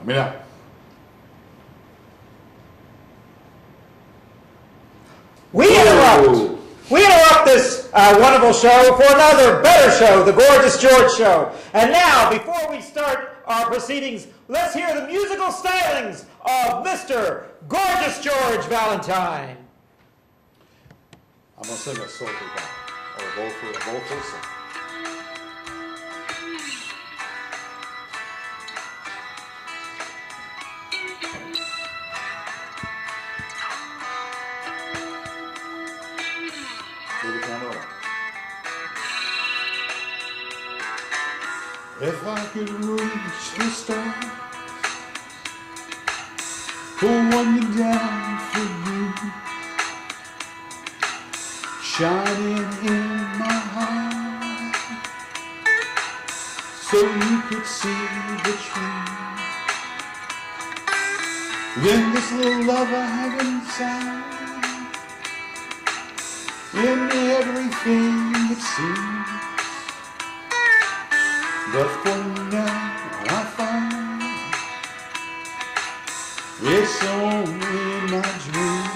me know. We interrupt this wonderful show for another better show, the Gorgeous George Show. And now, before we start our proceedings, let's hear the musical stylings of Mr. Gorgeous George Valentine. I'm going to sing a sultry ballad, or a vocal song. The camera on. If I could reach the stars, pull one down for you, shining in my heart, so you could see the truth. Then this little love I have inside, in everything it seems, but for now I find it's only my dream.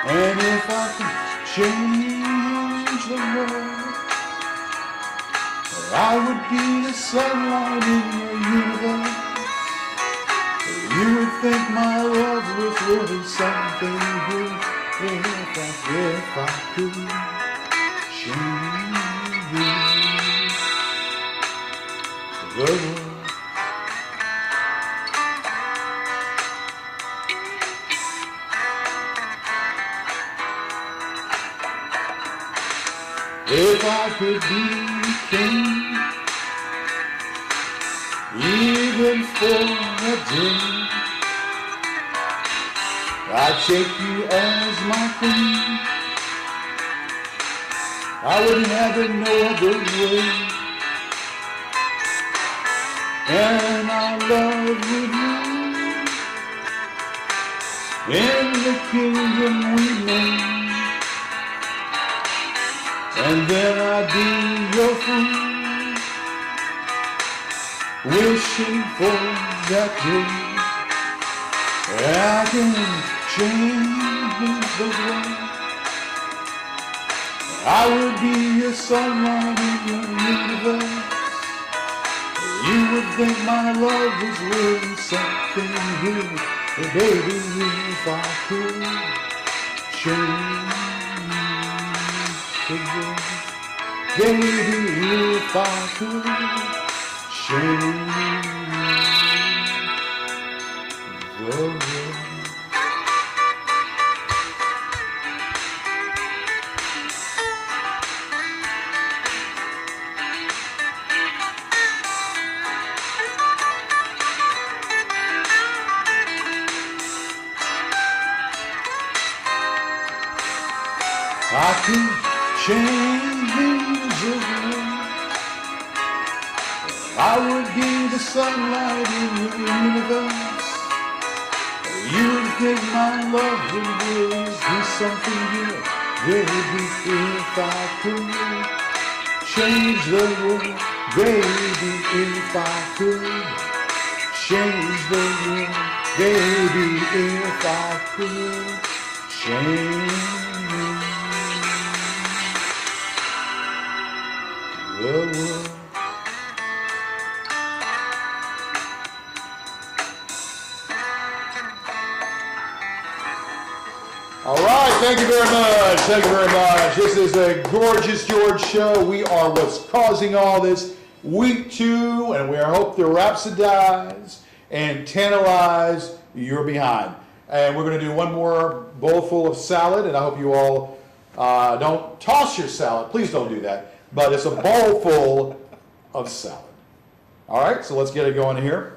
And if I could change the world, I would be the sunlight in your universe. You would think my love was really something good. If I could change the world. If I could be king, even for a day, I'd take you as my queen. I wouldn't have it no other way. And our love would rule in the kingdom we made. And then I'd be your fool, wishing for that day. I can change the world. I would be your sunlight in your universe. You would think my love was really something good. But baby, if I could change the world, baby, if I could change the world. I can change the world. I would be the sunlight in your universe. You would think my love would really be something good. Baby, if I could change the world. Baby, if I could change the world. Baby, if I could change the world. All right, thank you very much. Thank you very much. This is the Gorgeous George Show. We are What's Causing All This, week 2, and we hope to rhapsodize and tantalize your behind. And we're going to do one more bowl full of salad, and I hope you all don't toss your salad. Please don't do that. But it's a bowl full of salad. All right, so let's get it going here.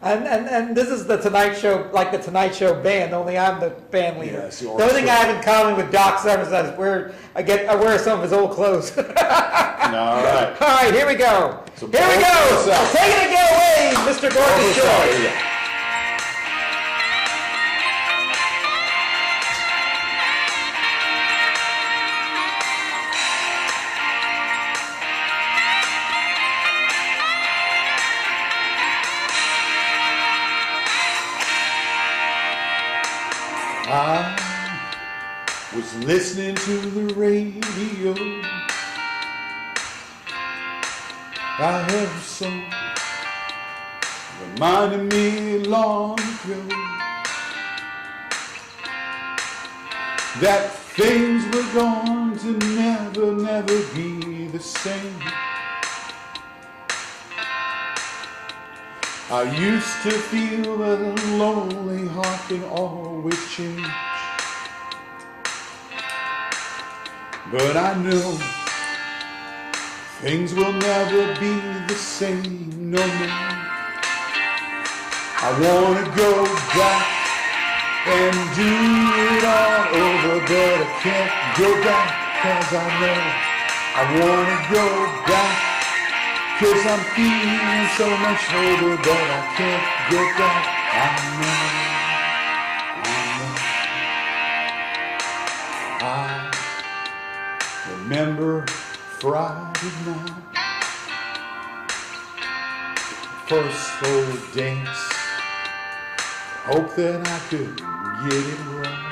And this is the Tonight Show, like the Tonight Show band, only I'm the band leader. Yes, the only thing I have in common with Doc Summers is I wear some of his old clothes. All right. All right, here we go. So here we go. Take it away, Mr. Gorgeous George. I was listening to the radio. I heard a song reminding me long ago that things were going to never be the same. I used to feel that a lonely heart can always change, but I know things will never be the same no more. I want to go back and do it all over, but I can't go back 'cause I know I want to go back 'cause I'm feeling so much older, but I can't go back. I remember Friday night, first old dance. Hope that I could get it right.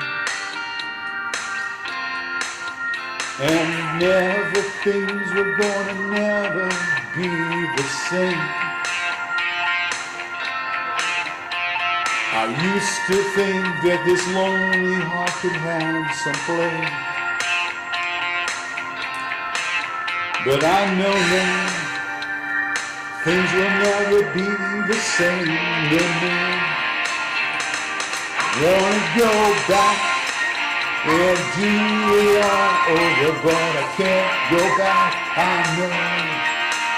And never things were gonna never be the same. I used to think that this lonely heart could have some play, but I know now things will never be the same no more. Wanna go back and do it all over, but I can't go back. I know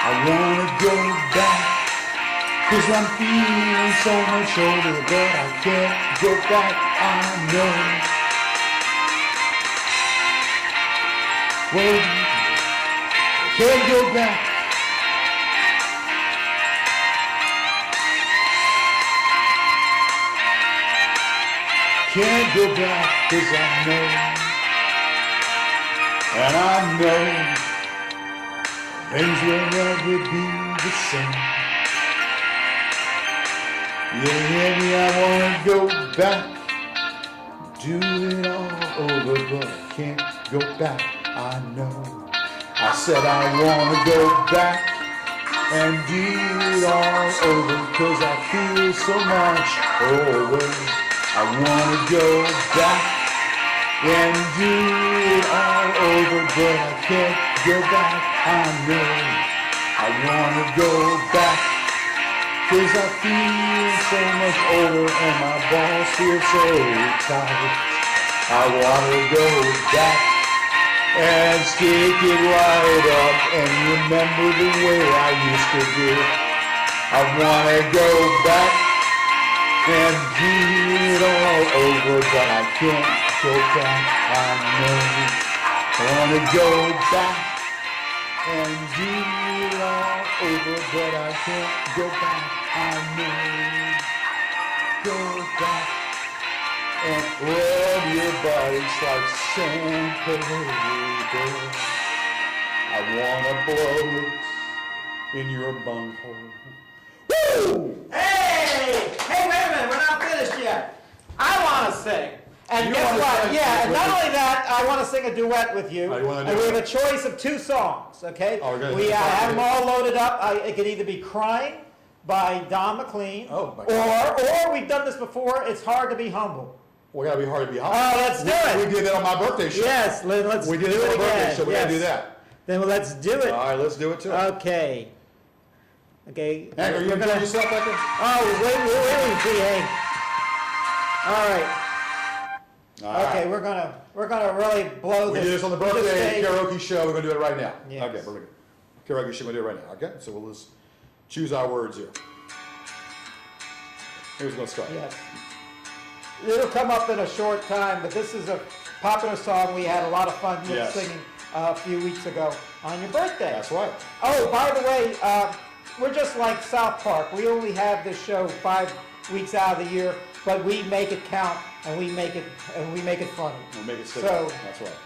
I wanna go back 'cause I'm feeling so much older, but I can't go back. I know. Well, I can't go back. Can't go back 'cause I know, and I know things will never be the same. You hear me? I wanna go back, do it all over, but I can't go back. I know. I said I wanna go back and do it all over 'cause I feel so much older. I wanna go back and do it all over, but I can't go back. I know I wanna go back 'cause I feel so much older and my balls feel so tight. I wanna go back and stick it right up and remember the way I used to do it. I wanna go back and do it all over, but I can't go back. I know I wanna go back and do it all over, but I can't go back. I know. Go back and rub your bodies like sandpaper. I wanna blow it in your bunghole. Woo! Hey, wait a minute, we're not finished yet. I want to sing. And You guess wanna what? sing Yeah, and with not me? only that, I want to sing a duet with you. Oh, you wanna do and we it? have a choice of 2 songs, okay? Oh, we're gonna we do have it. them all loaded up. It could either be Crying by Don McLean, Oh, my God. or we've done this before, It's Hard to Be Humble. We gotta be hard to be humble. Oh, let's do it. We did that on my birthday show. Yes, let's We do did it it on my birthday again. show. We gotta do that. Then let's do it. All right, let's do it too. Okay. Okay. Hank, are you enjoying yourself back there? Oh, wait, see, Hank. All right. All Okay, right. we're gonna really blow We this. did this on the this birthday stage. karaoke show. We're gonna do it right now. Yes. Okay, we're gonna karaoke show. We're gonna do it right now. Okay, so we'll just choose our words here. Here's what's start. Yes. It'll come up in a short time, but this is a popular song we had a lot of fun with Yes. singing a few weeks ago on your birthday. That's right. Oh, by the way, we're just like South Park. We only have this show 5 weeks out of the year, but we make it count and we make it funny. We'll make it stick. So- That's right.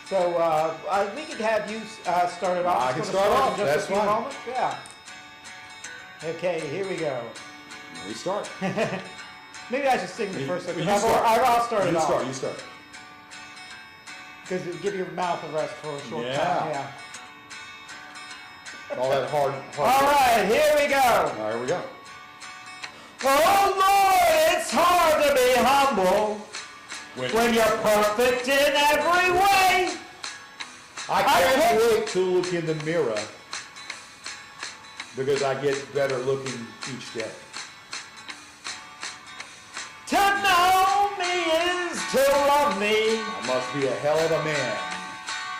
So we could have you start it off. I It's can gonna start off. in just That's a few fine. moments. Yeah. Okay, here we go. We start. Maybe I should sing the first one. You start. I'll start it off. You start. Because it give your mouth a rest for a short Yeah. time. Yeah. All that hard. All right, here we go. All right, here we go. Oh Lord, it's hard to be humble when you're perfect in every way. I can't wait to look in the mirror because I get better looking each day. To know me is to love me. I must be a hell of a man.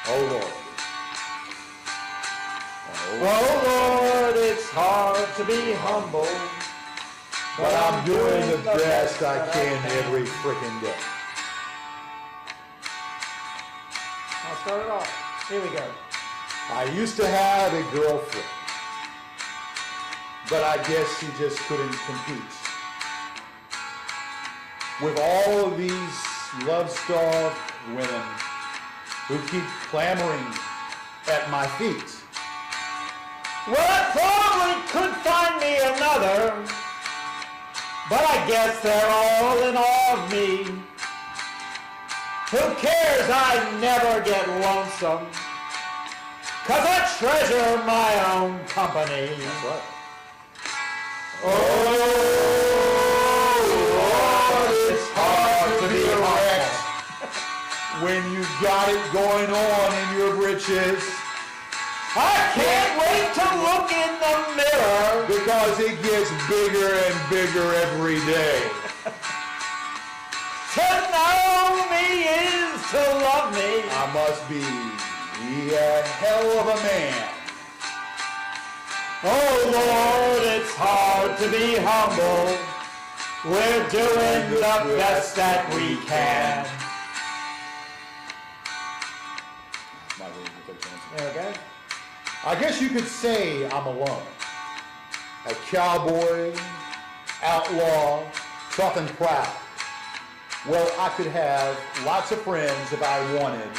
Oh Lord. Oh Lord, it's hard to be humble. But I'm doing the best I can every freaking day. I'll start it off. Here we go. I used to have a girlfriend, but I guess she just couldn't compete with all of these love-starved women who keep clamoring at my feet. Well, I probably could find me another, but I guess they're all in awe of me. Who cares? I never get lonesome, 'cause I treasure my own company. That's right. Oh, Lord, it's hard to be erect when you got it going on in your britches. I can't wait to look in the mirror because it gets bigger and bigger every day. To know me is to love me. I must be a hell of a man. Oh Lord, it's hard to be humble. We're doing the best that we can. Okay. I guess you could say I'm alone. A cowboy, outlaw, tough and proud. Well, I could have lots of friends if I wanted,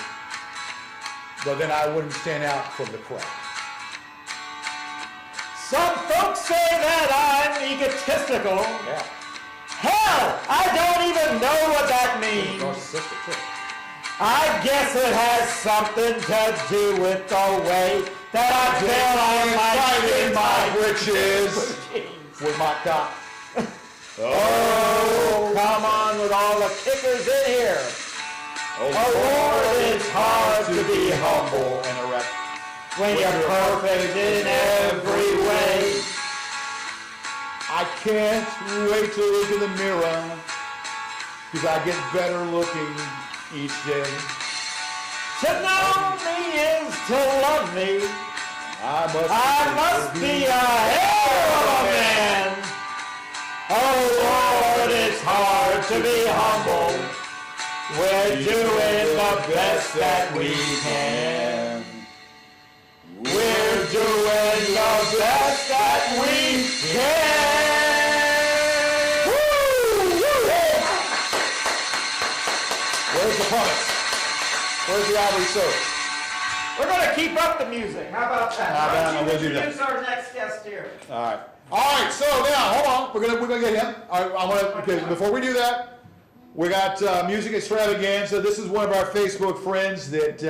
but then I wouldn't stand out from the crowd. Some folks say that I'm egotistical. Yeah. Hell, I don't even know what that means. I guess it has something to do with the way that I feel on my britches with my cock. Oh, come on with all the kickers in here. Oh Lord, it's hard to be humble and erect when you're perfect in every way. I can't wait to look in the mirror because I get better looking each day. To know me is to love me. I must be a hell of a man. Oh Lord, it's hard to be humble. We're doing the best that we can. We're doing the best that we can. Woo! Where's the puppets? Where's the Ivory Soap? We're going to keep up the music. How about that? How about Why we'll don't do you that. introduce our next guest here? All right. All right. So now, hold on. We're gonna get him. I want to because before we do that, we got music extravaganza. This is one of our Facebook friends that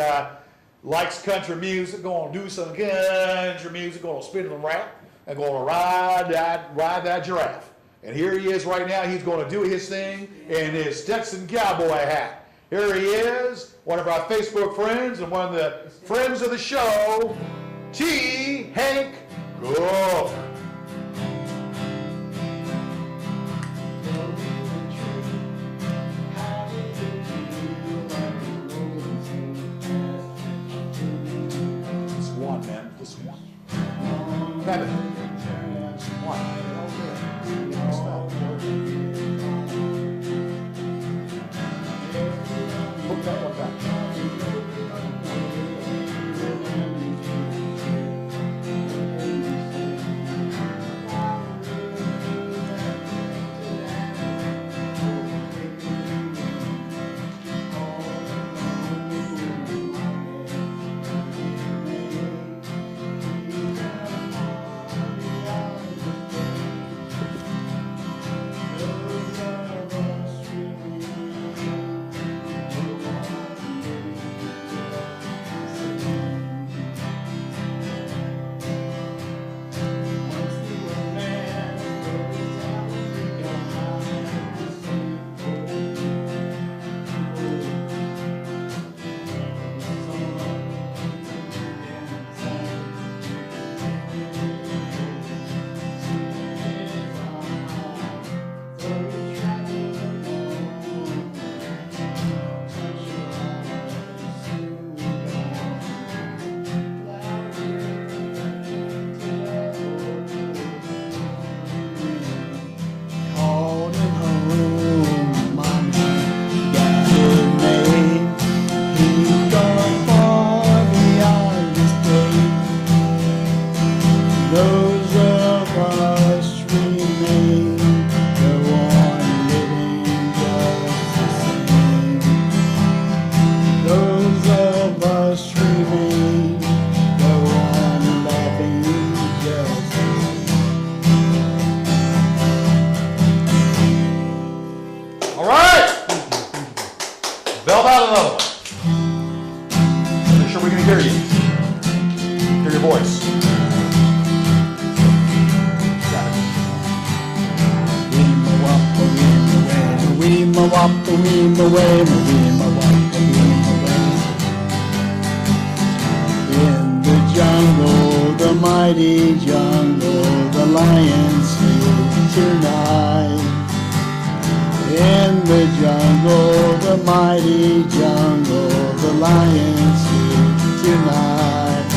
likes country music. Going to do some country music. Going to spin the rack and going to ride that giraffe. And here he is right now. He's going to do his thing in his Stetson cowboy hat. Here he is, one of our Facebook friends and one of the friends of the show, T. Hank Cook. Just one, man. Just one. Kevin. Just one. Hook that one back. another one. Make sure we can hear you. Hear your voice. In the jungle, the mighty jungle, the lion sleeps tonight. In the jungle, the mighty jungle, the lion sleeps tonight.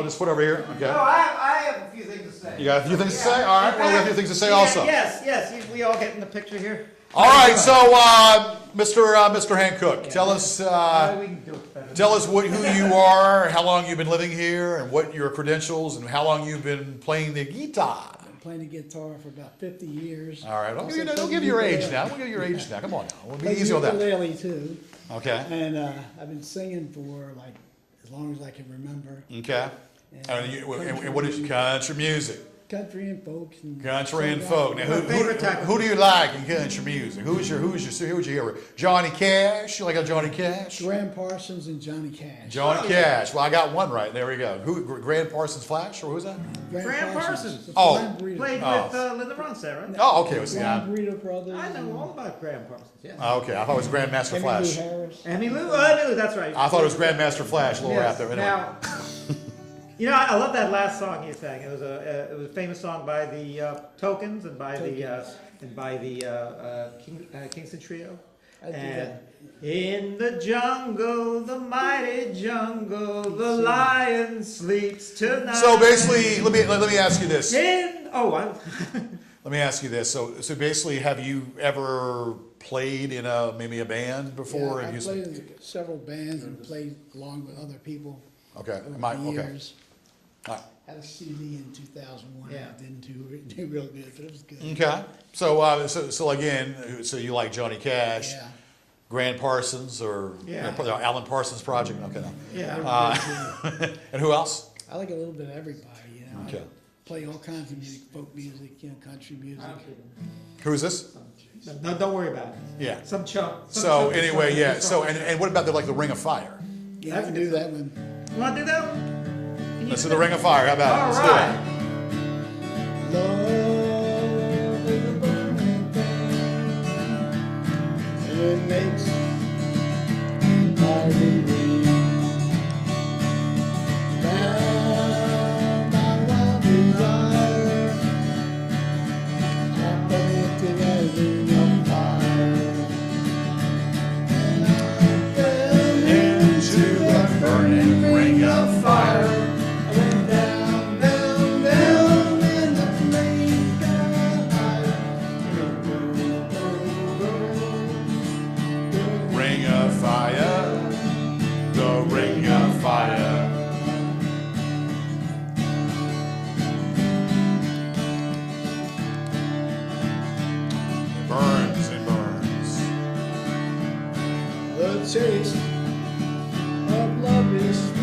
Just put over here. Okay. No, I have a few things to say. You got a few things to say? All right. Well, we have a few things to say also. Yes. We all get in the picture here. All right. So, Mr. Hancock, tell us who you are, how long you've been living here, and what your credentials, and how long you've been playing the guitar. I've been playing the guitar for about 50 years. All right. Don't give your age now. Don't give your age now. Come on now. We'll be easy on that. Ukulele too. Okay. And I've been singing for like as long as I can remember. Okay. And what is country music? Country and folk. Country and folk. Now, who do you like in country music? Who would you hear? Johnny Cash? You like a Johnny Cash? Graham Parsons and Johnny Cash. Johnny Cash. Well, I got one right. There we go. Graham Parsons Flash, or who's that? Graham Parsons. Oh. Played with Linda Ronstadt, right? Oh, okay. What's Burrito Brothers. I know all about Graham Parsons. Yeah. Okay, I thought it was Grandmaster Flash. Emmylou, that's right. I thought it was Grandmaster Flash. A little out there. Anyway. Now, you know, I love that last song you sang. It was a famous song by the Tokens and by the Kingston Trio. And in the jungle, the mighty jungle, the lion sleeps tonight. So basically, let me ask you this. Let me ask you this. So basically, have you ever played in maybe a band before? Yeah, I played in several bands and played along with other people. Okay. Years. Right. Had a CD in 2001. Yeah. It didn't do real good, but it was good. Okay. So again, so you like Johnny Cash, Yeah. Grant Parsons, or Alan Parsons Project? Okay. No. Yeah. And who else? I like a little bit of everybody. You know. Okay. I play all kinds of music, folk music, country music. Who is this? No, don't worry about it. Yeah. Some chunk. So anyway, yeah. So and what about the Ring of Fire? Yeah, I can do that one. You want to do that one? Let's do the Ring of Fire. How about it? Let's do it. Love is a burning thing, and it makes my ring. Down by one desire, I put it in a ring of fire, and I fell into the burning ring of fire. Ring of Fire, the Ring of Fire. It burns, it burns. The taste of love is sweet.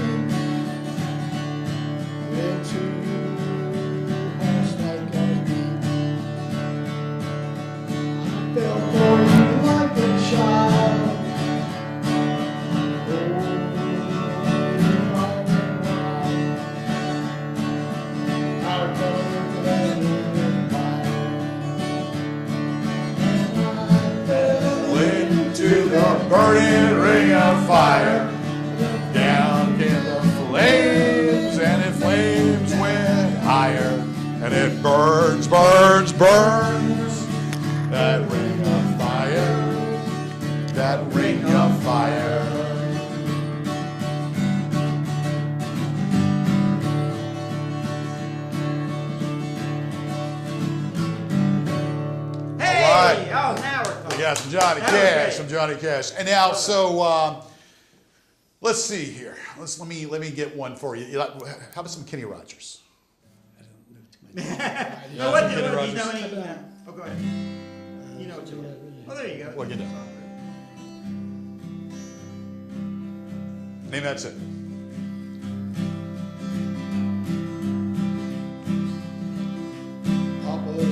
Into hearts like ours beat. I fell for you like a child. Oh, burning ring of fire. Down came the flames, and it flames went higher, and it burns, burns, burns. That ring of fire, that ring of fire. Hey! right. Oh, now we're talking. We got some Johnny That was Cash, great. some Johnny Cash. And now, so let's see here. Let me get one for you. How about some Kenny Rogers? No, what do Kenny you Rogers. know any? Oh, go ahead. You know what you want. Oh, there you go. Well, get down. Name that's it. Papa lay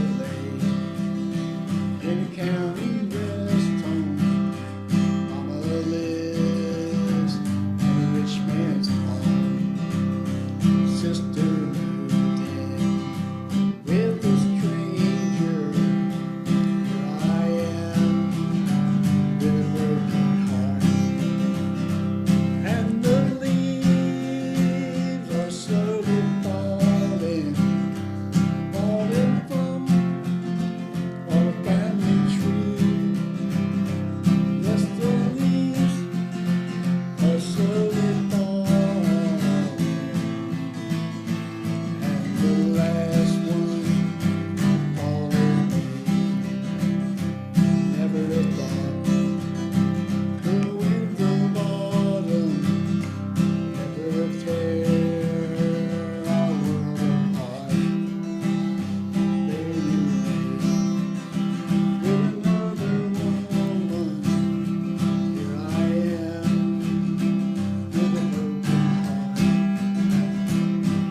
in the county rest home. Mama lives in a rich man's home. Sister moved in with a stranger. Here I am with a broken heart. And the leaves are slowly falling, falling from our family tree. Yes, the leaves are slowly falling, and the last one follows me. Never a thought going from bottom. Never tear our world apart. There you lay with another woman. Here I am with a broken heart.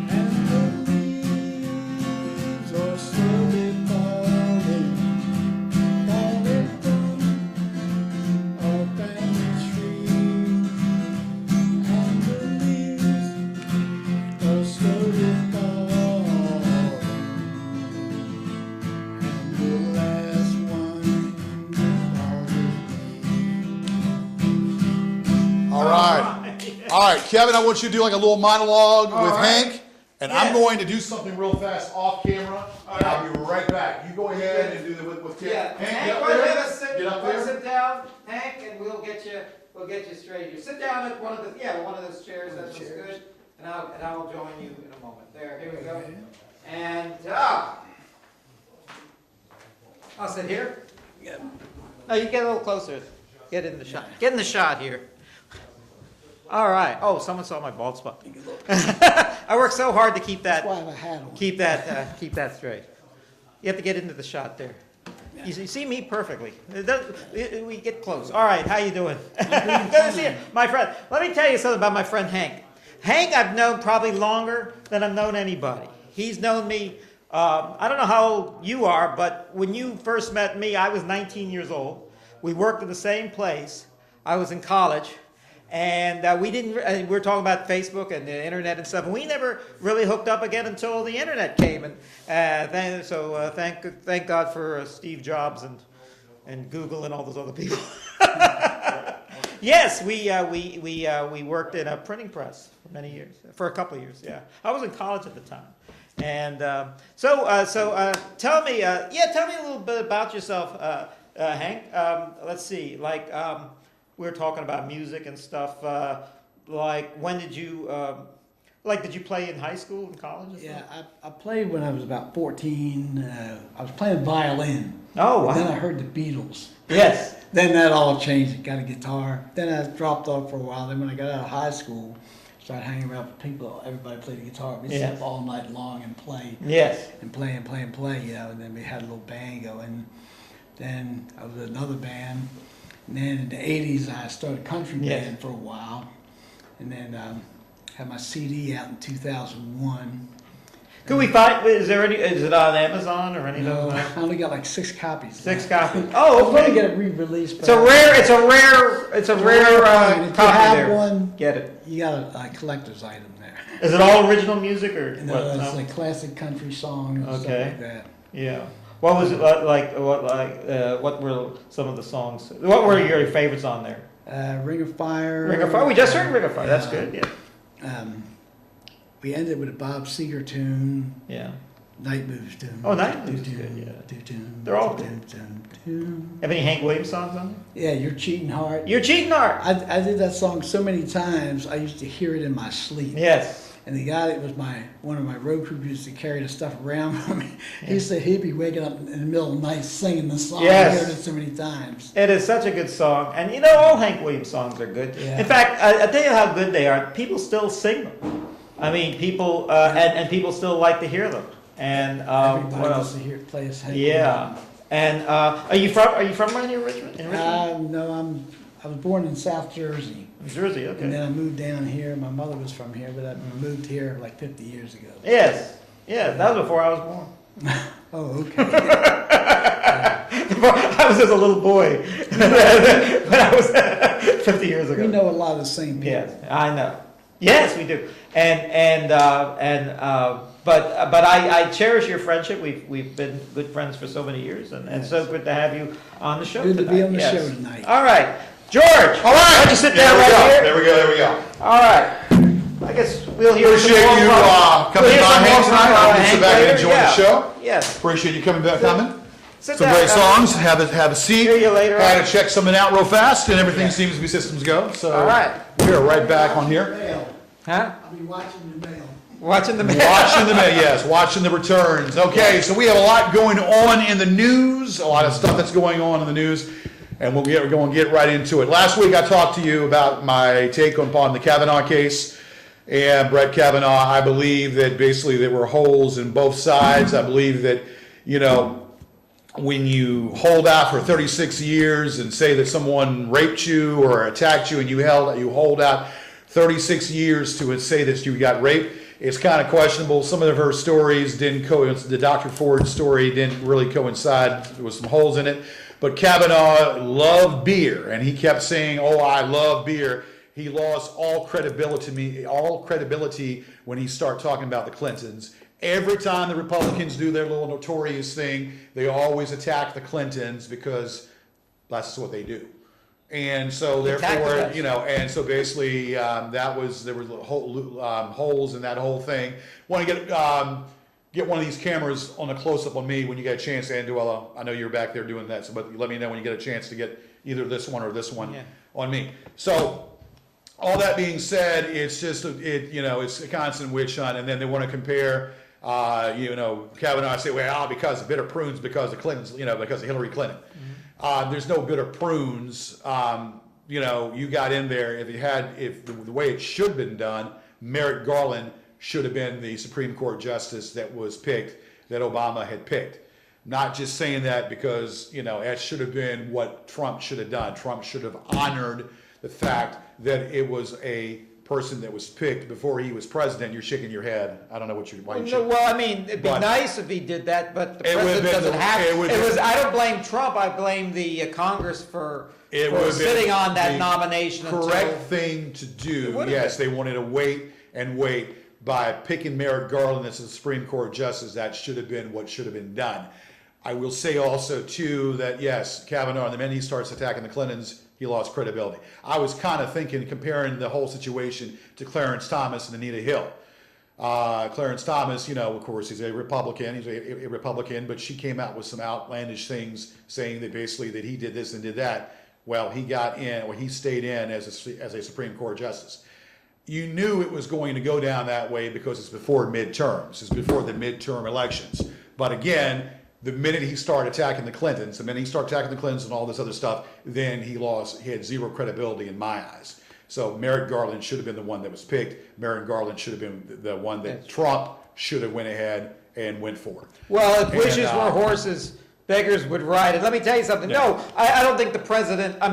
And the leaves are slowly falling, falling from our family tree. And the leaves are slowly falling, and the last one follows me. All right. All right, Kevin, I want you to do like a little monologue with right. Hank, and I'm Yes. going to do something real fast off camera, and I'll be right back. You go ahead and do the with Kevin. Yeah, Hank, Hank, get up why don't you there. have a sit, Get up why there. sit down, Hank, and we'll get you straight here. Sit down at one of those chairs. That looks good, and I'll join you in a moment. There, here we go. And I'll sit here. No, you get a little closer. Get in the shot. Get in the shot here. All right. Oh, someone saw my bald spot. I worked so hard to keep That's that. why I have a hat on. Keep that straight. You have to get into the shot there. You see me perfectly. We get close. All right, how you doing? Good to see you, my friend. Let me tell you something about my friend Hank. Hank I've known probably longer than I've known anybody. He's known me, I don't know how old you are, but when you first met me, I was 19 years old. We worked at the same place. I was in college. And we were talking about Facebook and the internet and stuff, and we never really hooked up again until the internet came. And thank God for Steve Jobs and Google and all those other people. Yes, we worked in a printing press for many years, for a couple of years. Yeah, I was in college at the time, and tell me a little bit about yourself, Hank. Let's see, we were talking about music and stuff. When did you, did you play in high school and college? And Yeah, stuff? I played when I was about 14. I was playing violin. Oh, wow. Then I heard the Beatles. Yes. Then that all changed. Got a guitar. Then I dropped off for a while. Then when I got out of high school, started hanging around with people. Everybody played the guitar. We Yeah. sat up all night long and play. Yes. And play and play and play, And then we had a little band going. Then I was in another band. And then in the 80s, I started a country Yes. band for a while. And then had my CD out in 2001. Could we find? Is it on Amazon or any of No, those? I only got like 6 copies. 6 copies. I Oh, was going to okay. get it re-released. It's a rare If copy you have there. one, Get it. you got a collector's item there. Is it all original music or And what? it's No? like classic country songs and stuff Okay. like that. Yeah. What was it like? What were some of the songs? What were your favorites on there? Ring of Fire. Ring of Fire. We just heard Ring of Fire. That's good. Yeah. We ended with a Bob Seger tune. Yeah. Night Moves tune. Oh, Night Moves is good, yeah. They're all good. Have any Hank Williams songs on there? Yeah, You're Cheating Heart. You're Cheating Heart. I did that song so many times, I used to hear it in my sleep. Yes. And the guy that was one of my road crew used to carry the stuff around for me. He said he'd be waking up in the middle of the night singing the song. Yes. I heard it so many times. It is such a good song. And you know, all Hank Williams songs are good. Yeah. In fact, I tell you how good they are. People still sing them. I mean, people, and people still like to hear them. And Everybody what wants else? to hear play his Hank Yeah. Williams. And are you from around here, Richmond? In Richmond? No, I was born in South Jersey. New Jersey, okay. And then I moved down here. My mother was from here, but I moved here like 50 years ago. Yes. Yeah, that was before I was born. Oh, okay. I was just a little boy when I was 50 years ago. We know a lot of the same people. Yes, I know. Yes, we do. But I cherish your friendship. We've been good friends for so many years, and so good to have you on the show Good tonight. to be on the Yes. show tonight. All right, George. All right, why don't you sit down There we right go. here? There we go. All right. I guess we'll hear Appreciate some more you from- coming hear by, some more Hank, from, tonight. I hope you Hank sit back and later. enjoy Yeah. the show. Yes. Appreciate you coming back. Sit Some down, great songs. Have a seat. Hear you later Had on. to check something out real fast, and everything Yeah. seems to be systems go. So All right. we are right back on here. Mail. Huh? I'll be watching the mail. Watching the Watching the returns. Okay, so we have a lot going on in the news, a lot of stuff that's going on in the news, and we're going to get right into it. Last week I talked to you about my take upon the Kavanaugh case, and Brett Kavanaugh. I believe that basically there were holes in both sides. I believe that, when you hold out for 36 years and say that someone raped you or attacked you, and you hold out 36 years to say that you got raped, it's kind of questionable. Some of her stories didn't coincide. The Dr. Ford story didn't really coincide. There was some holes in it. But Kavanaugh loved beer, and he kept saying, "Oh, I love beer." He lost all credibility when he started talking about the Clintons. Every time the Republicans do their little notorious thing, they always attack the Clintons because that's what they do. And so therefore, and so basically there were holes in that whole thing. Want to get one of these cameras on a close-up on me when you get a chance, Anduella. I know you're back there doing that, but let me know when you get a chance to get either this one or this one on me. So all that being said, it's just it's a constant witch hunt, and then they want to compare. Kavanaugh say, well, because of bitter prunes, because of Clintons, because of Hillary Clinton. Mm-hmm. There's no bitter prunes. You got in there. If the way it should have been done, Merrick Garland should have been the Supreme Court justice that was picked, that Obama had picked. Not just saying that because, that should have been what Trump should have done. Trump should have honored the fact that it was a person that was picked before he was president. You're shaking your head. I don't know why you should. Well, I mean, it'd be nice if he did that, but the president doesn't have. I don't blame Trump. I blame the Congress for sitting on that nomination. Correct thing to do. Yes, they wanted to wait. By picking Merrick Garland as the Supreme Court justice, that should have been what should have been done. I will say also too that yes, Kavanaugh, the minute he starts attacking the Clintons, he lost credibility. I was kind of comparing the whole situation to Clarence Thomas and Anita Hill. Clarence Thomas, of course, he's a Republican. He's a Republican, but she came out with some outlandish things saying that basically that he did this and did that. Well, he got in, or he stayed in as a Supreme Court justice. You knew it was going to go down that way because it's before midterms. It's before the midterm elections. But again, the minute he started attacking the Clintons, and all this other stuff, then he had zero credibility in my eyes. So Merrick Garland should have been the one that was picked. Merrick Garland should have been the one that Trump should have went ahead and went for. Well, if wishes were horses, beggars would ride. And let me tell you something. Yeah. No, I don't think the president, I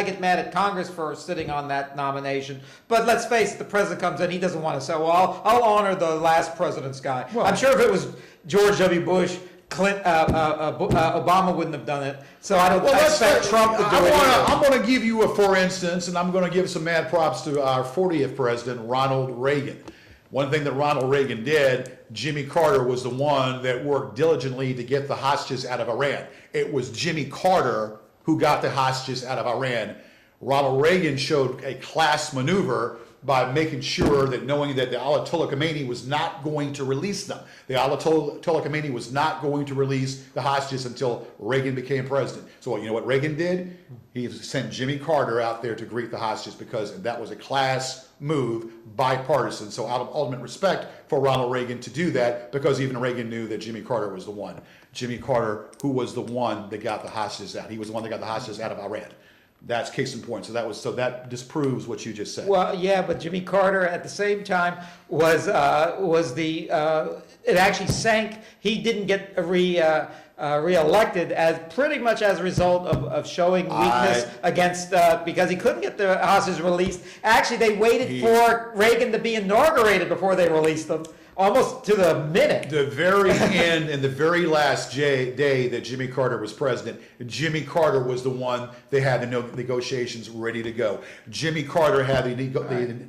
get mad at Congress for sitting on that nomination. But let's face it, the president comes in, he doesn't want to say, well, I'll honor the last president's guy. Well, I'm sure if it was George W. Bush, Obama wouldn't have done it. So I expect Trump to do it. I'm going to give you for instance, and I'm going to give some mad props to our 40th president, Ronald Reagan. One thing that Ronald Reagan did, Jimmy Carter was the one that worked diligently to get the hostages out of Iran. It was Jimmy Carter who got the hostages out of Iran. Ronald Reagan showed a class maneuver by making sure that knowing that the Ayatollah Khomeini was not going to release them. The Ayatollah Khomeini was not going to release the hostages until Reagan became president. So you know what Reagan did? He sent Jimmy Carter out there to greet the hostages because that was a class move, bipartisan. So out of ultimate respect for Ronald Reagan to do that, because even Reagan knew that Jimmy Carter was the one. Jimmy Carter, who was the one that got the hostages out. He was the one that got the hostages out of Iran. That's case in point. So that disproves what you just said. Well, yeah, but Jimmy Carter at the same time was it actually sank. He didn't get reelected as pretty much as a result of showing weakness against because he couldn't get the hostages released. Actually, they waited for Reagan to be inaugurated before they released them. Almost to the minute. The very end and the very last day that Jimmy Carter was president, Jimmy Carter was the one they had the negotiations ready to go. Jimmy Carter had the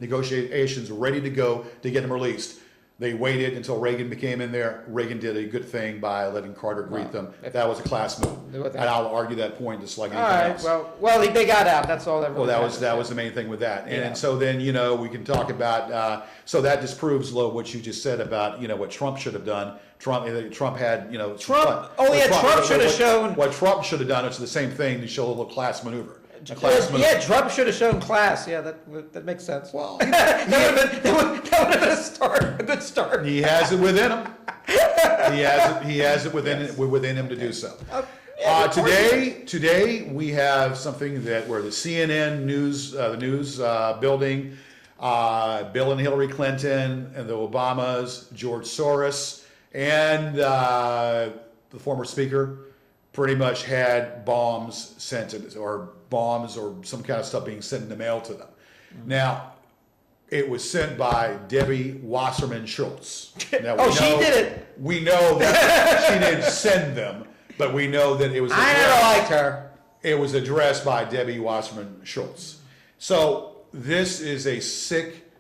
negotiations ready to go to get them released. They waited until Reagan became in there. Reagan did a good thing by letting Carter greet them. That was a class move. And I'll argue that point just like anything else. Well, they got out. That's all that really matters. That was the main thing with that. And so then, we can talk about, so that disproves, Lo, what you just said about, what Trump should have done. Trump had, Trump should have shown. What Trump should have done, it's the same thing to show a little class maneuver. Yeah, Trump should have shown class. Yeah, that makes sense. Well, that would have been a good start. He has it within him. He has it within him to do so. Today we have something where the CNN news building, Bill and Hillary Clinton and the Obamas, George Soros, and the former speaker pretty much had bombs sent or some kind of stuff being sent in the mail to them. Now, it was sent by Debbie Wasserman Schultz. Now, she did it. We know that she didn't send them, but we know that it was. I never liked her. It was addressed by Debbie Wasserman Schultz. So this is a sick,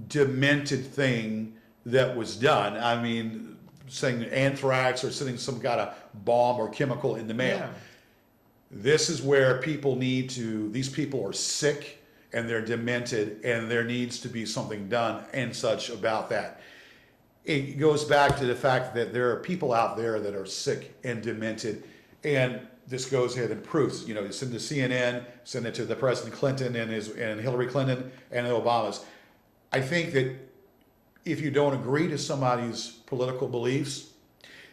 demented thing that was done. I mean, saying anthrax or sending some kind of bomb or chemical in the mail. Yeah. This is where these people are sick and they're demented, and there needs to be something done and such about that. It goes back to the fact that there are people out there that are sick and demented, and this goes ahead and proves, you send it to CNN, send it to the President Clinton and Hillary Clinton and the Obamas. I think that if you don't agree to somebody's political beliefs,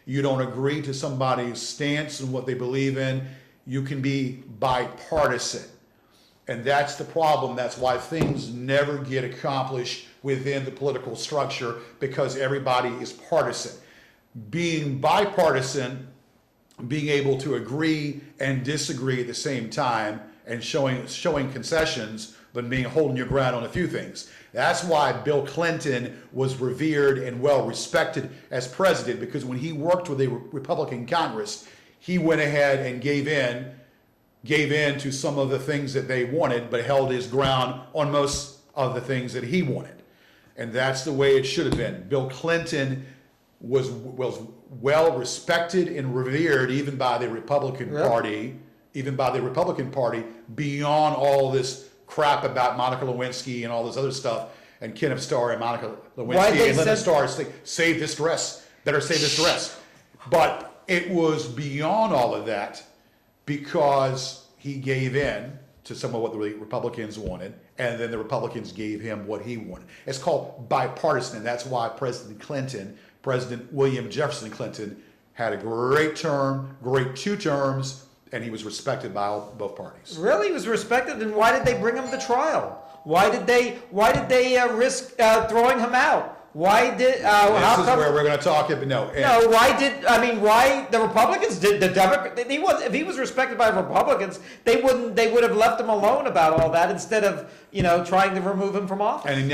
you don't agree to somebody's stance and what they believe in, you can be bipartisan. And that's the problem. That's why things never get accomplished within the political structure, because everybody is partisan. Being bipartisan, being able to agree and disagree at the same time, and showing concessions, but holding your ground on a few things. That's why Bill Clinton was revered and well respected as president, because when he worked with a Republican Congress, he went ahead and gave in to some of the things that they wanted, but held his ground on most of the things that he wanted. And that's the way it should have been. Bill Clinton was well respected and revered even by the Republican Party, beyond all this crap about Monica Lewinsky and all this other stuff, and Kenneth Starr and Monica Lewinsky and Linda Starr save this dress, better save this dress. But it was beyond all of that, because he gave in to some of what the Republicans wanted, and then the Republicans gave him what he wanted. It's called bipartisan, and that's why President William Jefferson Clinton, had a great 2 terms, and he was respected by both parties. Really, he was respected, and why did they bring him to trial? Why did they risk throwing him out? Why did? This is where we're going to talk. Why the Republicans did the Democrat? If he was respected by Republicans, they would have left him alone about all that instead of trying to remove him from office. And he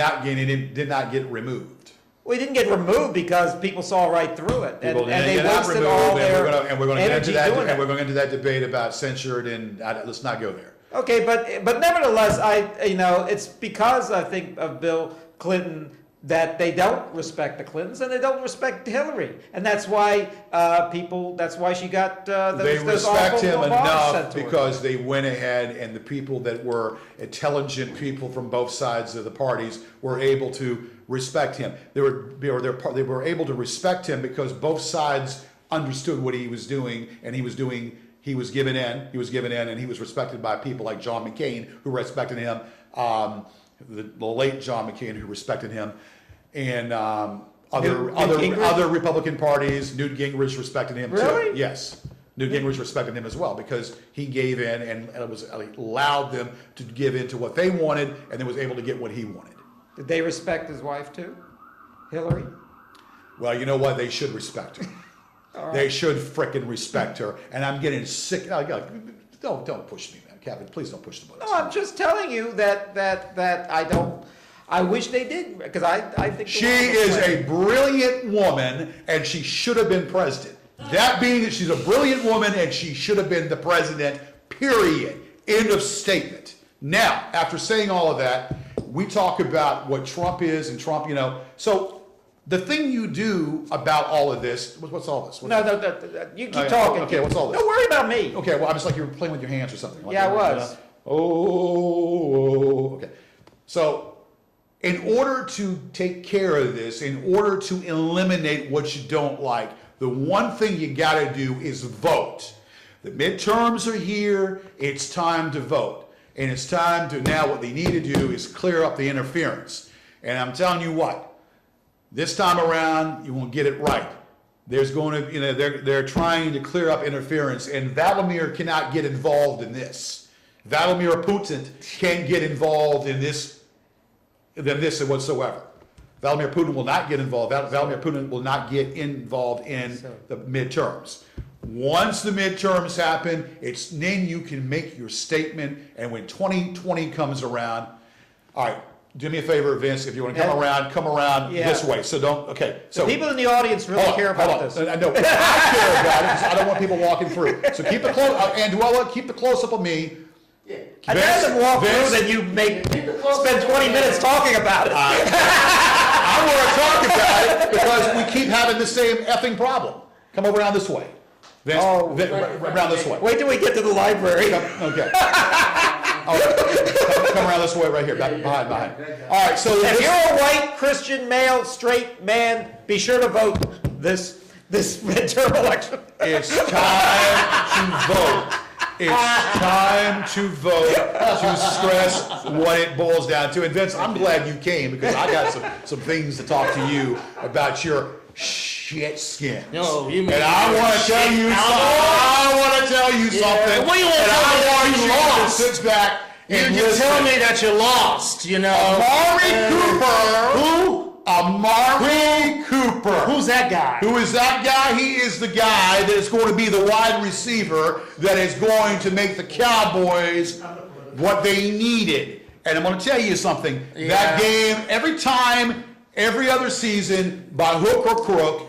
did not get removed. Well, he didn't get removed because people saw right through it, and they wasted all their energy doing it. And we're going into that debate about censored, and let's not go there. Okay, but nevertheless, it's because I think of Bill Clinton that they don't respect the Clintons and they don't respect Hillary, and that's why that's why she got They those respect awful him remarks sent enough to her. because they went ahead and the people that were intelligent people from both sides of the parties were able to respect him. They were able to respect him because both sides understood what he was doing, and he was given in, and he was respected by people like John McCain, who respected him, the late John McCain, who respected him, and other Republican parties. Newt Gingrich respected him Really? too. Yes, Newt Gingrich respected him as well because he gave in and it was allowed them to give in to what they wanted, and then was able to get what he wanted. Did they respect his wife too, Hillary? Well, you know what? They should respect her. They should frickin' respect her. And I'm getting sick. Don't push me, man, Kevin. Please don't push the buttons. No, I'm just telling you that I don't. I wish they did because I think She is a brilliant woman, and she should have been president. That being that she's a brilliant woman, and she should have been the president. Period. End of statement. Now, after saying all of that, we talk about what Trump is and Trump. So. The thing you do about all of this, what's all this? No, you keep talking. Okay, what's all this? Don't worry about me. Okay, well, I was like you were playing with your hands or something. Yeah, I was. Okay. So, in order to take care of this, in order to eliminate what you don't like, the one thing you got to do is vote. The midterms are here. It's time to vote. And it's time to, now what they need to do is clear up the interference. And I'm telling you what. This time around, you won't get it right. There's going to, they're trying to clear up interference, and Vladimir cannot get involved in this. Vladimir Putin can't get involved in this whatsoever. Vladimir Putin will not get involved. Vladimir Putin will not get involved in the midterms. Once the midterms happen, then you can make your statement, and when 2020 comes around, all right, do me a favor, Vince, if you want to come around this way. So don't, okay. So people in the audience really care about this. I know. I care about it because I don't want people walking through. So keep the keep the close up of me. Yeah. I'd rather walk through than you spend 20 minutes talking about it. I want to talk about it because we keep having the same effing problem. Come over around this way. Vince, around this way. Wait till we get to the library. Okay. Come around this way right here, behind. All right, so if you're a white, Christian, male, straight man, be sure to vote this midterm election. It's time to vote. It's time to vote to stress what it boils down to. And Vince, I'm glad you came because I got some things to talk to you about your shit skin. No, you mean and I want to tell you something. What do you want to tell me that you lost? Sits back and You just tell me that you lost, Amari Cooper. Who? Amari Cooper. Who's that guy? Who is that guy? He is the guy that is going to be the wide receiver that is going to make the Cowboys what they needed. And I'm going to tell you something. Yeah. That game, every other season, by hook or crook,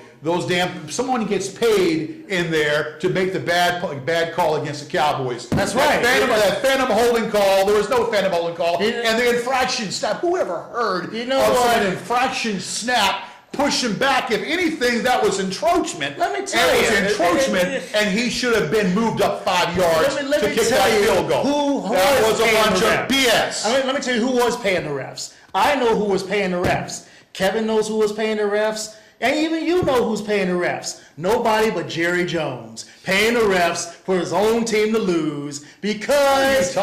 someone gets paid in there to make the bad call against the Cowboys. That's right. That phantom holding call, there was no phantom holding call. And the infraction snap, who ever heard of an infraction snap pushing back? If anything, that was encroachment. Let me tell you. It was encroachment, and he should have been moved up 5 yards Let to me kick tell that you field goal. That was a bunch of BS. Let me tell you who was paying the refs. I know who was paying the refs. Kevin knows who was paying the refs. And even you know who's paying the refs. Nobody but Jerry Jones. Paying the refs for his own team to lose because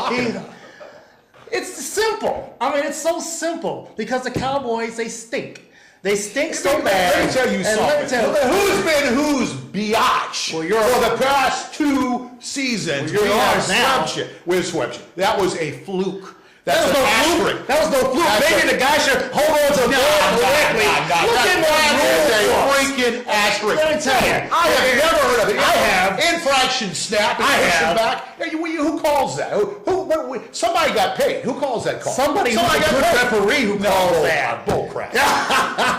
it's simple. It's so simple. Because the Cowboys, they stink. They stink so bad. Let me tell you something. Who's been whose biatch for the past 2 seasons? Well, We've swept you. That was a fluke. That was no fluke. Maybe the guy should hold on to the ball correctly. Look at what freaking asterisk. Let me tell you. I have never heard of it. I have. Infraction snap. I have. Back. Who calls that? Somebody got paid. Who calls that call? Somebody got a good referee who calls that. Bull crap.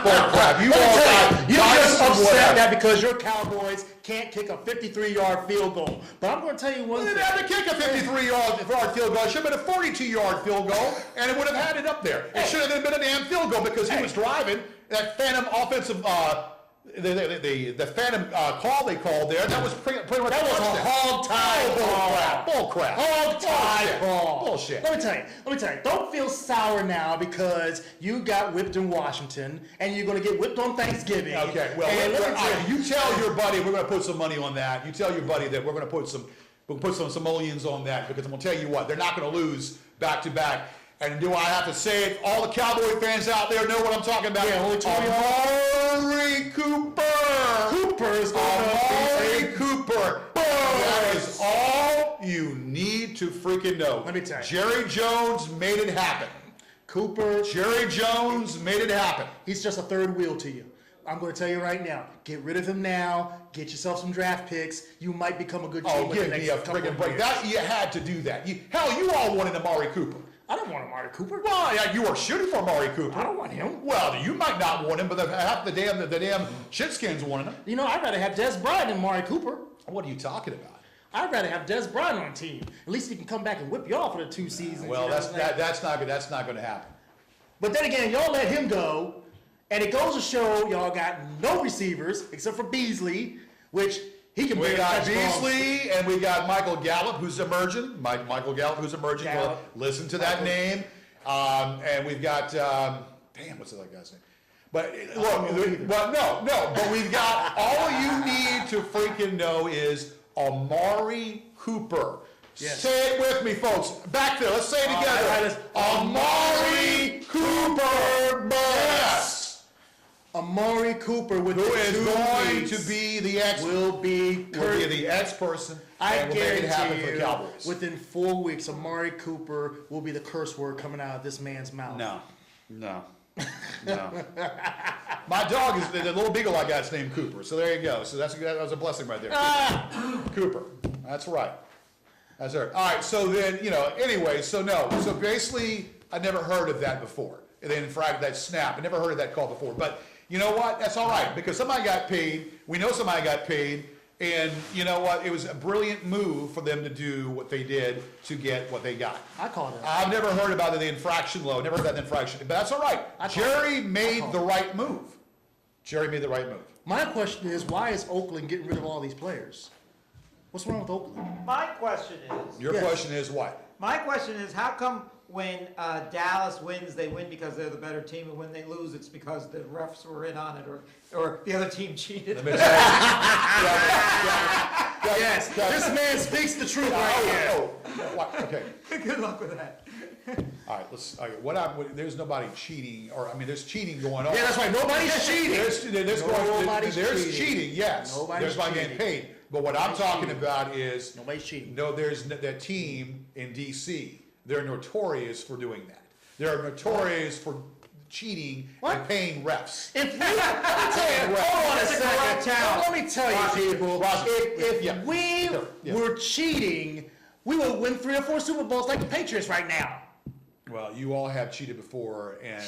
Bull crap. You all got you're just upset that because your Cowboys can't kick a 53-yard field goal. But I'm going to tell you one They thing. didn't have to kick a 53-yard field goal. It should have been a 42-yard field goal, and it would have had it up there. It should have been a damn field goal because he was driving that phantom offensive, the phantom call they called there. That was pretty much That was a hog-tie ball. Bull crap. Hog-tie ball. Bullshit. Let me tell you. Don't feel sour now because you got whipped in Washington and you're going to get whipped on Thanksgiving. Okay, well, And let me tell you. you tell your buddy we're going to put some money on that. You tell your buddy that we're going to put some simoleons on that because I'm going to tell you what, they're not going to lose back to back. And do I have to say it? All the Cowboy fans out there know what I'm talking about. Yeah, only two Amari Cooper. Cooper is going Amari Cooper. That is all you need to freaking know. Let me tell you. Jerry Jones made it happen. Cooper, Jerry Jones made it happen. he's just a third wheel to you. I'm going to tell you right now, get rid of him now, get yourself some draft picks. You might become a good team. Oh, for give the me next a couple freaking of break. years. That you had to do that. Hell, you all wanted Amari Cooper. I don't want Amari Cooper. Well, yeah, you were shooting for Amari Cooper. I don't want him. Well, you might not want him, but half the damn shitskins wanted him. You know, I'd rather have Des Bryant than Amari Cooper. What are you talking about? I'd rather have Des Bryant on the team. At least he can come back and whip y'all for the 2 seasons. Well, you know that's what I'm saying? that's not going to happen. But then again, y'all let him go, and it goes to show y'all got no receivers except for Beasley, which he can We barely got catch balls. Beasley and we got Michael Gallup, who's emerging. Michael Gallup, who's emerging. Well, Gallup. listen to that name. And we've got damn, what's the other guy's name? But look, but we've got all you need to freaking know is Amari Cooper. Yes. Say it with me, folks. Back there, let's say it together. all right, Amari Cooper. Yes. Amari Cooper with Who the is 2 going weeks to be the X? will be the X person. I and will make it happen guarantee for the you, Cowboys. within 4 weeks, Amari Cooper will be the curse word coming out of this man's mouth. No. My dog is the little beagle I got is named Cooper. So there you go. So that was a blessing right there. Cooper. That's right. That's right. All right. So then anyway. So no. So basically, I never heard of that before. And then that snap. I never heard of that call before. But you know what? That's all right because somebody got paid. We know somebody got paid. And you know what? It was a brilliant move for them to do what they did to get what they got. I call it. I've never heard about the infraction law. Never heard about the infraction. But that's all right. Jerry made the right move. Jerry made the right move. My question is, why is Oakland getting rid of all these players? What's wrong with Oakland? My question is, Your Yes. question is what? my question is, how come when Dallas wins, they win because they're the better team, and when they lose, it's because the refs were in on it, or the other team cheated? Let me tell you. Yes, this man speaks the truth right here. Okay. Good luck with that. All right. Let's. All right, there's nobody cheating, there's cheating going on. Yeah, that's right. Nobody's cheating. There's cheating. Yes. Nobody's there's not getting paid. But what I'm talking about is Nobody's cheating. no. There's that team in D.C. They're notorious for doing that. They're notorious for cheating and paying refs. If we, hold on a That's a correct second. town. Let me tell you, people. If Yeah. we Yeah. were cheating, we would win 3 or 4 Super Bowls like the Patriots right now. Well, you all have cheated before and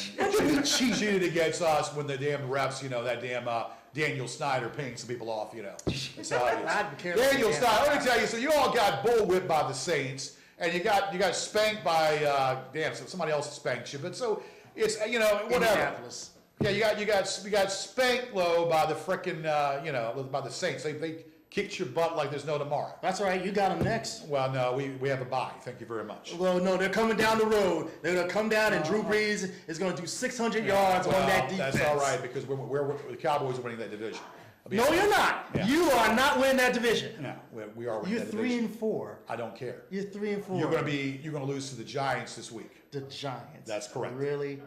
Cheat. cheated against us when the damn refs, that damn Daniel Snyder paying some people off, That's how it is. I'd be careful. Daniel Snyder, let me tell you, so you all got bullwhipped by the Saints, and you got spanked by so somebody else spanked you, but so it's whatever. Indianapolis. Yeah, you got spanked low by the frickin' by the Saints. They kicked your butt like there's no tomorrow. That's all right. You got them next. Well, no, we have a bye. Thank you very much. Well, no, they're coming down the road. They're going to come down, and Drew Brees is going to do 600 yards on that defense. That's all right because we're the Cowboys are winning that division. No, you're not. Yeah. You are not winning that division. No, we are winning You're that 3 division. and 4. I don't care. You're 3 and 4. You're gonna lose to the Giants this week. The Giants. That's correct. Really?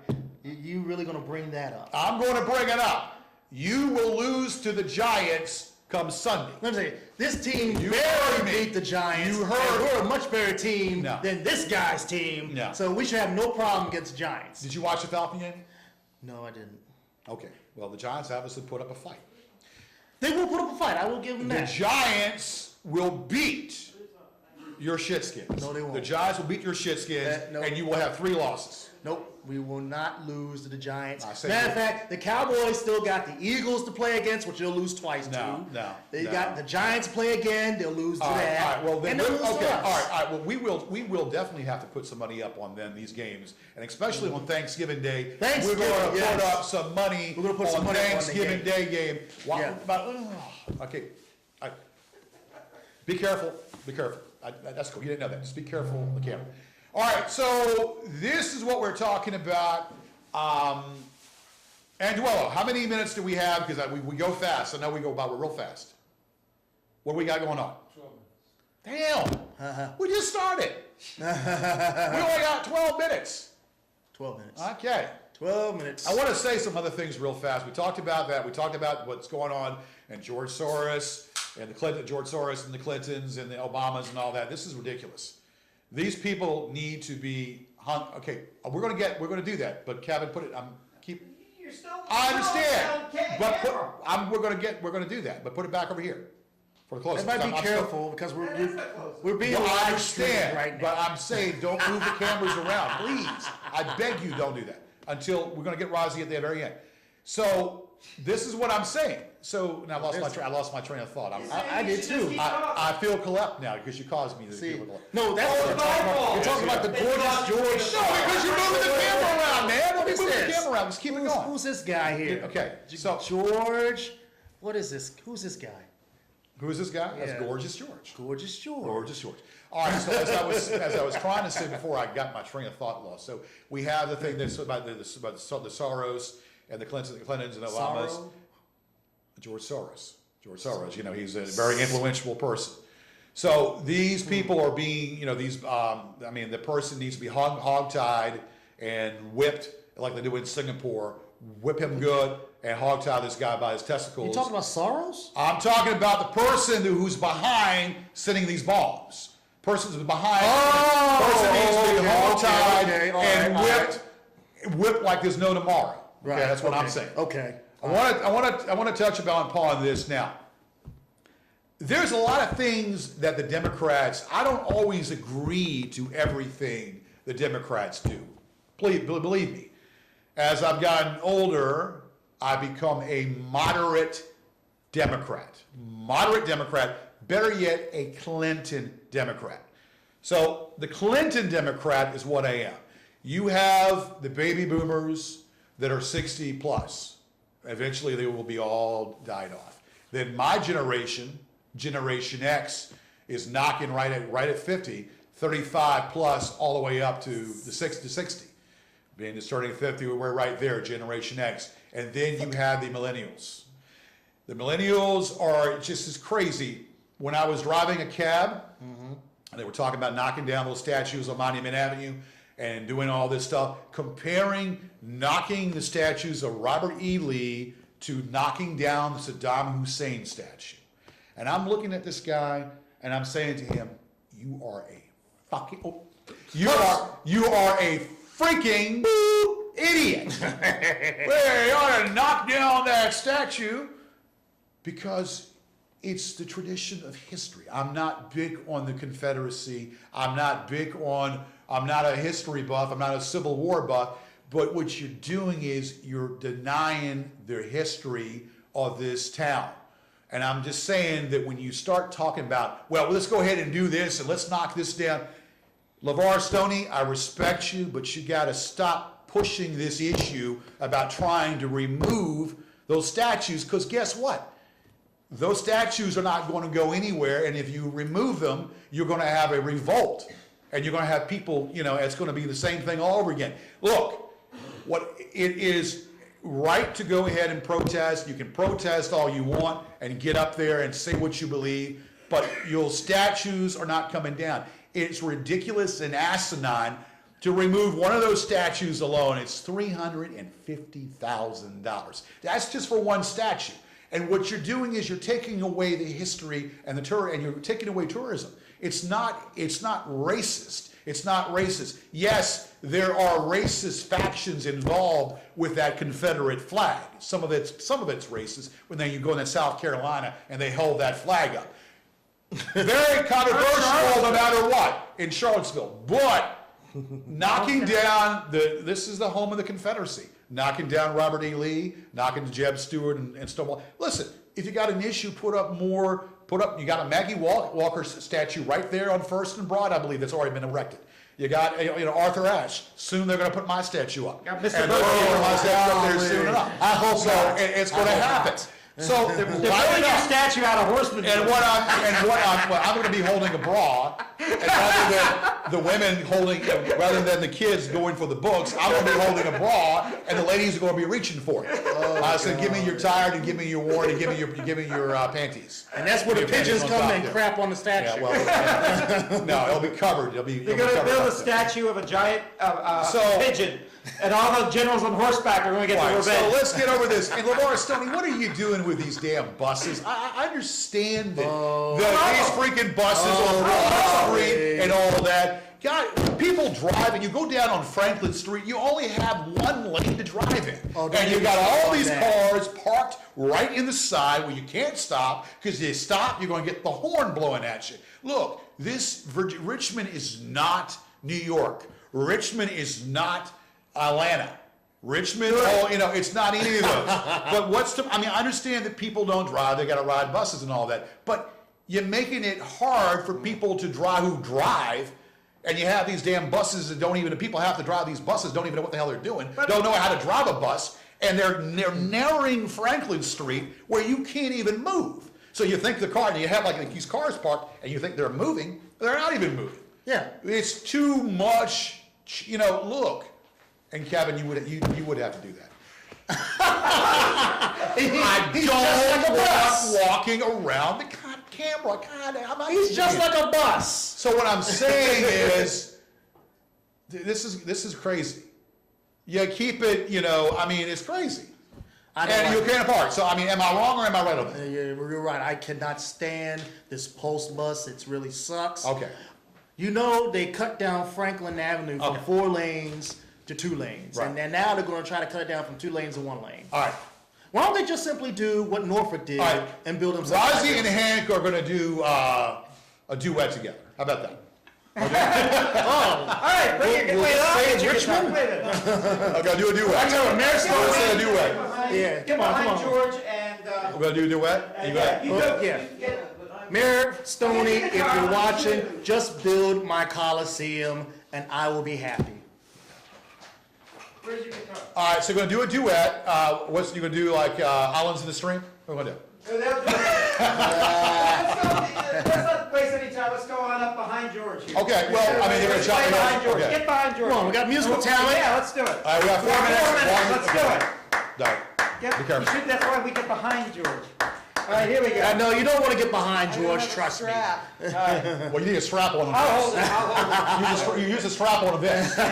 You really going to bring that up? I'm going to bring it up. You will lose to the Giants come Sunday. Let me tell you, this team You barely heard me. beat the Giants. You heard and we're a much better team No. than this guy's team. No. So we should have no problem against the Giants. Did you watch the Falcon game? No, I didn't. Okay. Well, the Giants obviously put up a fight. They will put up a fight. I will give them The that. Giants will beat your shit skins. No, they won't. The Giants will beat your shit skins, No. and you will have 3 losses. Nope, we will not lose to the Giants. I say Matter of no. fact, the Cowboys still got the Eagles to play against, which they'll lose twice No, to. no, They no. got the Giants to play again, they'll lose to All right, that. all right. Well, then and they'll lose to okay. us. All right. Well, we will definitely have to put some money up on them these games, and especially on Thanksgiving Day. Thanksgiving, we're going to yes. put up some money We're gonna put some on money up on the Thanksgiving game. Day game. Why- Yeah. Okay. Be careful. Be careful. That's cool. You didn't know that. Just be careful on the camera. All right. So this is what we're talking about. Anduello, how many minutes do we have? Because we go fast. I know we go about real fast. What do we got going on? 12 minutes. Damn. We just started. We only got 12 minutes. 12 minutes. Okay. 12 minutes. I want to say some other things real fast. We talked about that. We talked about what's going on and George Soros and George Soros and the Clintons and the Obamas and all that. This is ridiculous. These people need to be hung. Okay, we're going to do that. But Kevin, put it. You're still. I understand. But camera. we're going to do that. But put it back over here for the close. Everybody be careful because we're being Well, I live streamed understand, right but now. I'm saying don't move the cameras around, please. I beg you, don't do that until we're going to get Rozzy at the very end. So this is what I'm saying. So now I lost my train of thought. I did too. I feel collect now because you caused me to See, feel collect. no, that's what I'm talking about. You're talking about the gorgeous George. No, because you're moving the camera around, man. Don't be Who's moving the this? camera around. Just keep it going. Who's this guy here? Okay, so George. What is this? Who's this guy? who is this guy? That's Yeah. Gorgeous George. Gorgeous George. Gorgeous George. All right, so as I was trying to say before, I got my train of thought lost. So we have the thing that's about the Soros and the Clintons and Obamas. Sorrow? George Soros. George Soros. You know, he's a very influential person. So these people are being, these. I mean, the person needs to be hog-tied and whipped like they do in Singapore. Whip him good and hog-tie this guy by his testicles. You talking about Soros? I'm talking about the person who's behind sending these bombs. Person's behind. Person needs to be hog-tied and whipped like there's no tomorrow. Okay, that's what I'm saying. Okay. I want to touch upon this now. There's a lot of things that the Democrats. I don't always agree to everything the Democrats do. Please believe me. As I've gotten older, I become a moderate Democrat. Moderate Democrat, better yet, a Clinton Democrat. So the Clinton Democrat is what I am. You have the baby boomers that are 60 plus. Eventually they will be all died off. Then my generation, Generation X, is knocking right at 50, 35 plus, all the way up to the 60. Being starting at 50, we're right there, Generation X. And then you have the millennials. The millennials are just as crazy. When I was driving a cab, and they were talking about knocking down those statues on Monument Avenue and doing all this stuff, comparing knocking the statues of Robert E. Lee to knocking down the Saddam Hussein statue. And I'm looking at this guy, and I'm saying to him, you are a fucking... you are a freaking idiot. Well, you ought to knock down that statue because it's the tradition of history. I'm not big on the Confederacy. I'm not a history buff. I'm not a Civil War buff. But what you're doing is you're denying the history of this town. And I'm just saying that when you start talking about, well, let's go ahead and do this and let's knock this down. LeVar Stoney, I respect you, but you got to stop pushing this issue about trying to remove those statues, because guess what? Those statues are not going to go anywhere, and if you remove them, you're going to have a revolt, and you're going to have people, it's going to be the same thing all over again. Look, it is right to go ahead and protest. You can protest all you want and get up there and say what you believe, but your statues are not coming down. It's ridiculous and asinine to remove one of those statues alone. It's $350,000. That's just for one statue. And what you're doing is you're taking away the history and and you're taking away tourism. It's not racist. It's not racist. Yes, there are racist factions involved with that Confederate flag. Some of it's racist when then you go into South Carolina and they hold that flag up. Very controversial, no matter what, in Charlottesville. But knocking down this is the home of the Confederacy. Knocking down Robert E. Lee, knocking Jeb Stuart and Stonewall. Listen, if you got an issue, you got a Maggie Walker statue right there on First and Broad, I believe, that's already been erected. You got, Arthur Ashe. Soon they're going to put my statue up. Got And Mr. they're going to put my statue up there Golly. soon enough. I hope so. not. It's going to happen. So They're building a statue out of horsemen. and I'm going to be holding a bra, and rather than the women holding, rather than the kids going for the books, I'm going to be holding a bra, and the ladies are going to be reaching for it. I said, give me your tired, and give me your worn, and give me your panties. And that's where the Your panties pigeons on come top and there. crap on the statue. Yeah, well, no, it'll be covered. They're going to build a statue of a giant pigeon, and all the generals on horseback are going to get their Right, so revenge. let's get over this. And Lamar Stoney, what are you doing with these damn buses? I understand that these freaking buses on the street and all that. God, people drive, and you go down on Franklin Street, you only have one lane to drive in. Oh, don't and you get got me all started these on that. cars parked right in the side where you can't stop, because you stop, you're going to get the horn blowing at you. Look, Richmond is not New York. Richmond is not Atlanta. Richmond, it's not any of those. But I understand that people don't drive, they gotta ride buses and all that, but you're making it hard for people to drive who drive, and you have these damn buses that people have to drive these buses, don't even know what the hell they're doing, don't know how to drive a bus, and they're narrowing Franklin Street where you can't even move. So you think the car, and you have like these cars parked, and you think they're moving, they're not even moving. Yeah. It's too much, look. And Kevin, you would have to do that. I don't want walking around the camera. God, He's just like a bus. So what I'm saying is, this is crazy. You keep it, it's crazy. And you can't park. So am I wrong or am I right on that? You're right. I cannot stand this post bus. It really sucks. Okay. They cut down Franklin Avenue from 4 lanes to 2 lanes. Right. And then now they're going to try to cut it down from 2 lanes to 1 lane. All right. Why don't they just simply do what Norfolk did All right. and build themselves? Rozzy and Hank are going to do a duet together. How about that? All right, bring your wait say on. it's Richmond? Wait a minute. I'm going to do a duet. I know, Mayor Stone. Let's say a duet. Yeah, Get come on, behind come on. George and. We're going to do a duet? You got it? You go. Yeah. You get- Mayor Stoney, if you're watching, just build my Coliseum and I will be happy. Where's your guitar? All right, so we're going to do a duet. What's you going to do, like Islands in the Stream? What are we going to do? Let's not waste any time. Let's go on up behind George here. Okay, well, they're going to chop Get it behind up. George. Okay. Get behind George. Come on, we got musical talent. Yeah, let's do it. All right, we got 4 minutes. 4 minutes. Let's do it. No. Be careful. That's why we get behind George. All right, here we go. No, you don't want to get behind George, trust me. All right. Well, you need a strap on. I'll hold it. I'll hold it. You use a strap on a vest. All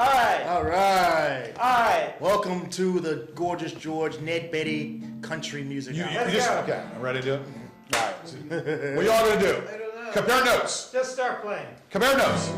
right. All right. All right. Welcome to the gorgeous George Ned Betty country music hour. Okay, I'm ready to do it? All right. So, what y'all going to do? Compare notes. Just start playing. Compare notes.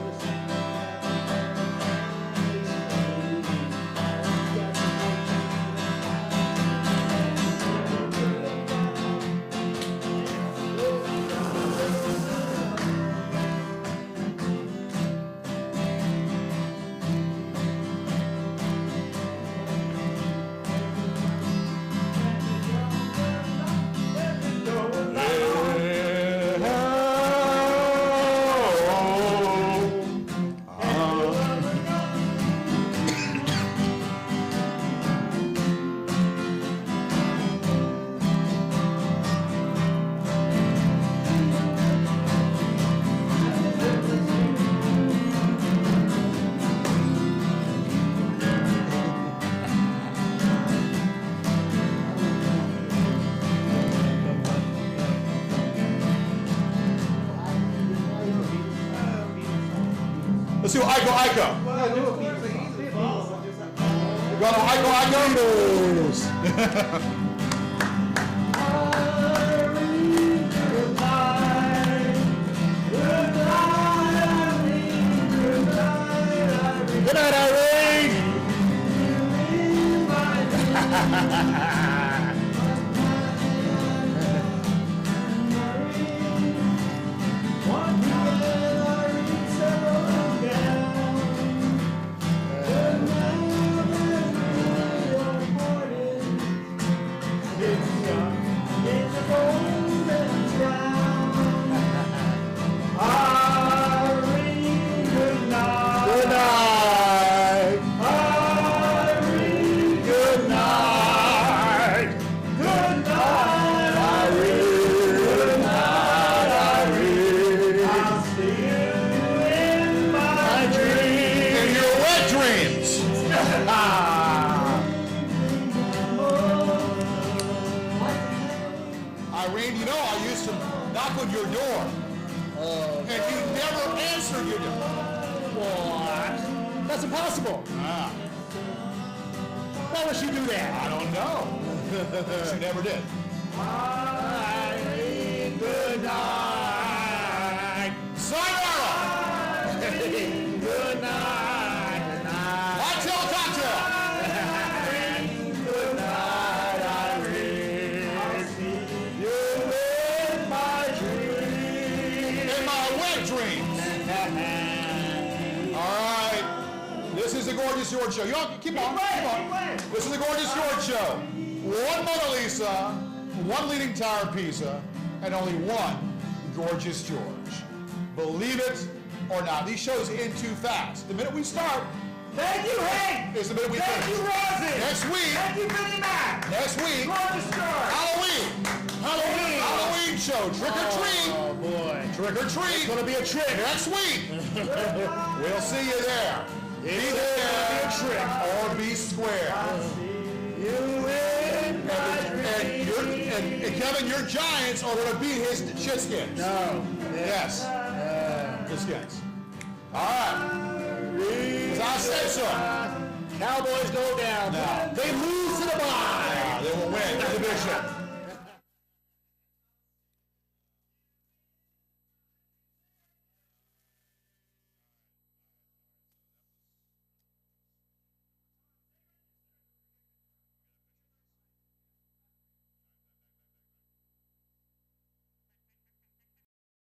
Let's do Iko. You got Iko. Good night, Irene. on your door. And you never answered your door. What? That's impossible. Why would she do that? I don't know. She never did. Irene, good night. Sayonara! Good night. Good night. Cocktail, cocktail! Good night, Irene. You in my dreams. In my wet dreams. All right. This is the Gorgeous George Show. Y'all keep on. Keep on. This is the Gorgeous George Show. One Mona Lisa, one leading tower Pisa, and only one Gorgeous George. Believe it or not. These shows end too fast. The minute we start, Thank you, Hank. is the minute we Thank finish. you, Rosie. Next week, Thank you, Vinnie Mac. next week, Gorgeous George. Halloween. Halloween show. Trick or treat. Oh boy. Trick or treat. It's gonna be a trick. Next week. We'll see you there. Be It's there gonna be a trick. or be square. You in my dreams. And Kevin, your Giants are going to beat his shitskins. No. Yes. His skins. All right. As I said so. Cowboys go down. No. They lose to the bye. They will win the division.